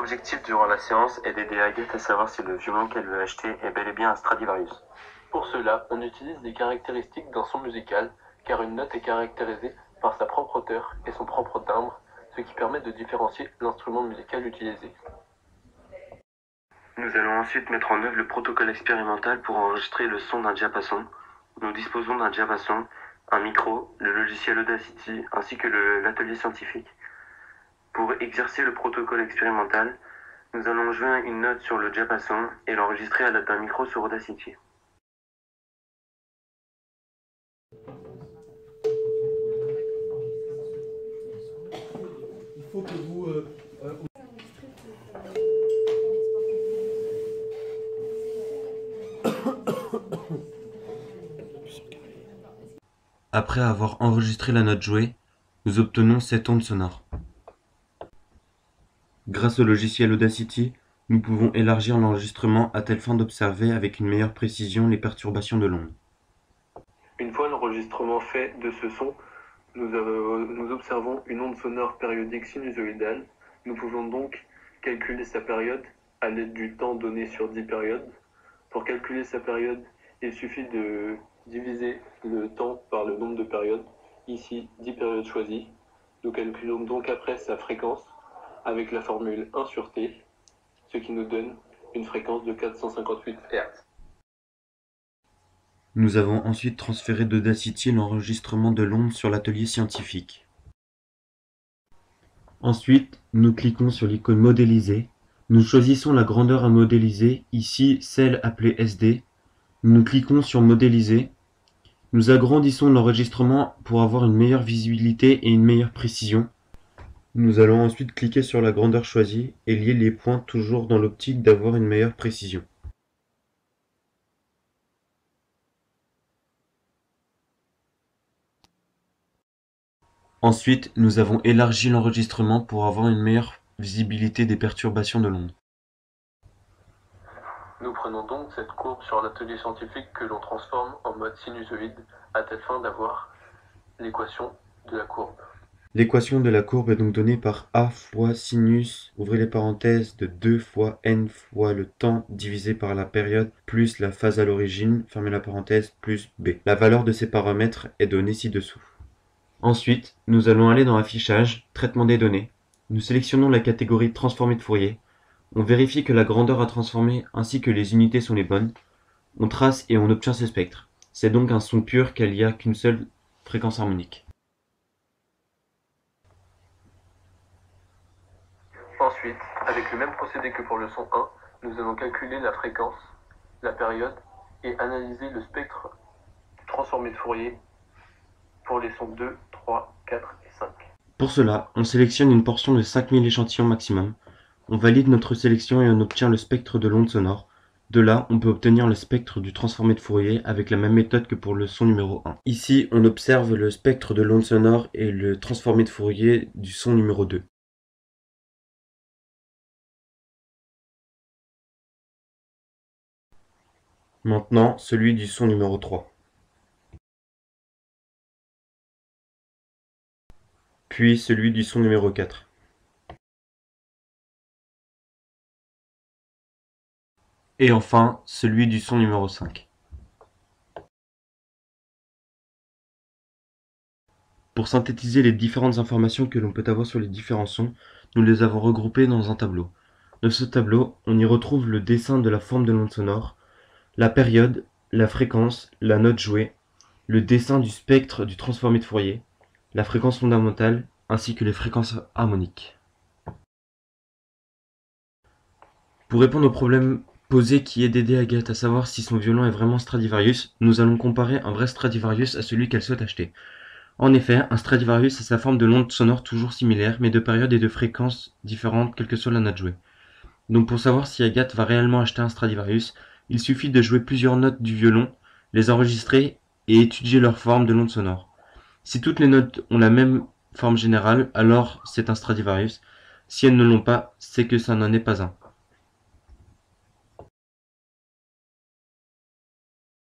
objectif durant la séance est d'aider Agathe à savoir si le violon qu'elle veut acheter est bel et bien un Stradivarius. Pour cela, on utilise des caractéristiques d'un son musical, car une note est caractérisée par sa propre hauteur et son propre timbre, ce qui permet de différencier l'instrument musical utilisé. Nous allons ensuite mettre en œuvre le protocole expérimental pour enregistrer le son d'un diapason. Nous disposons d'un diapason, un micro, le logiciel Audacity ainsi que l'atelier scientifique. Pour exercer le protocole expérimental, nous allons jouer une note sur le diapason et l'enregistrer à l'aide d'un micro sur Audacity. Il faut que vous... Après avoir enregistré la note jouée, nous obtenons cette onde sonore. Grâce au logiciel Audacity, nous pouvons élargir l'enregistrement à telle fin d'observer avec une meilleure précision les perturbations de l'onde. Une fois l'enregistrement fait de ce son, nous observons une onde sonore périodique sinusoïdale. Nous pouvons donc calculer sa période à l'aide du temps donné sur 10 périodes. Pour calculer sa période, il suffit de diviser le temps par le nombre de périodes, ici 10 périodes choisies. Nous calculons donc après sa fréquence avec la formule 1 sur T, ce qui nous donne une fréquence de 458 Hz. Nous avons ensuite transféré d'Audacity l'enregistrement de l'onde sur l'atelier scientifique. Ensuite, nous cliquons sur l'icône modéliser. Nous choisissons la grandeur à modéliser, ici celle appelée SD. Nous cliquons sur modéliser. Nous agrandissons l'enregistrement pour avoir une meilleure visibilité et une meilleure précision. Nous allons ensuite cliquer sur la grandeur choisie et lier les points toujours dans l'optique d'avoir une meilleure précision. Ensuite, nous avons élargi l'enregistrement pour avoir une meilleure visibilité des perturbations de l'onde. Nous prenons donc cette courbe sur l'atelier scientifique que l'on transforme en mode sinusoïde à telle fin d'avoir l'équation de la courbe. L'équation de la courbe est donc donnée par A fois sinus, ouvrez les parenthèses, de 2 fois n fois le temps divisé par la période plus la phase à l'origine, fermez la parenthèse, plus B. La valeur de ces paramètres est donnée ci-dessous. Ensuite, nous allons aller dans Affichage, Traitement des données. Nous sélectionnons la catégorie Transformée de Fourier. On vérifie que la grandeur à transformer ainsi que les unités sont les bonnes. On trace et on obtient ce spectre. C'est donc un son pur car il n'y a qu'une seule fréquence harmonique. Ensuite, avec le même procédé que pour le son 1, nous allons calculer la fréquence, la période et analyser le spectre transformé de Fourier pour les sons 2, 3, 4 et 5. Pour cela, on sélectionne une portion de 5000 échantillons maximum. On valide notre sélection et on obtient le spectre de l'onde sonore. De là, on peut obtenir le spectre du transformé de Fourier avec la même méthode que pour le son numéro 1. Ici, on observe le spectre de l'onde sonore et le transformé de Fourier du son numéro 2. Maintenant, celui du son numéro 3. Puis celui du son numéro 4. Et enfin, celui du son numéro 5. Pour synthétiser les différentes informations que l'on peut avoir sur les différents sons, nous les avons regroupés dans un tableau. Dans ce tableau, on y retrouve le dessin de la forme de l'onde sonore, la période, la fréquence, la note jouée, le dessin du spectre du transformé de Fourier, la fréquence fondamentale, ainsi que les fréquences harmoniques. Pour répondre au problème posé qui est d'aider Agathe à savoir si son violon est vraiment Stradivarius, nous allons comparer un vrai Stradivarius à celui qu'elle souhaite acheter. En effet, un Stradivarius a sa forme de l'onde sonore toujours similaire, mais de périodes et de fréquences différentes, quelle que soit la note jouée. Donc pour savoir si Agathe va réellement acheter un Stradivarius, il suffit de jouer plusieurs notes du violon, les enregistrer et étudier leur forme de l'onde sonore. Si toutes les notes ont la même forme générale, alors c'est un Stradivarius. Si elles ne l'ont pas, c'est que ça n'en est pas un.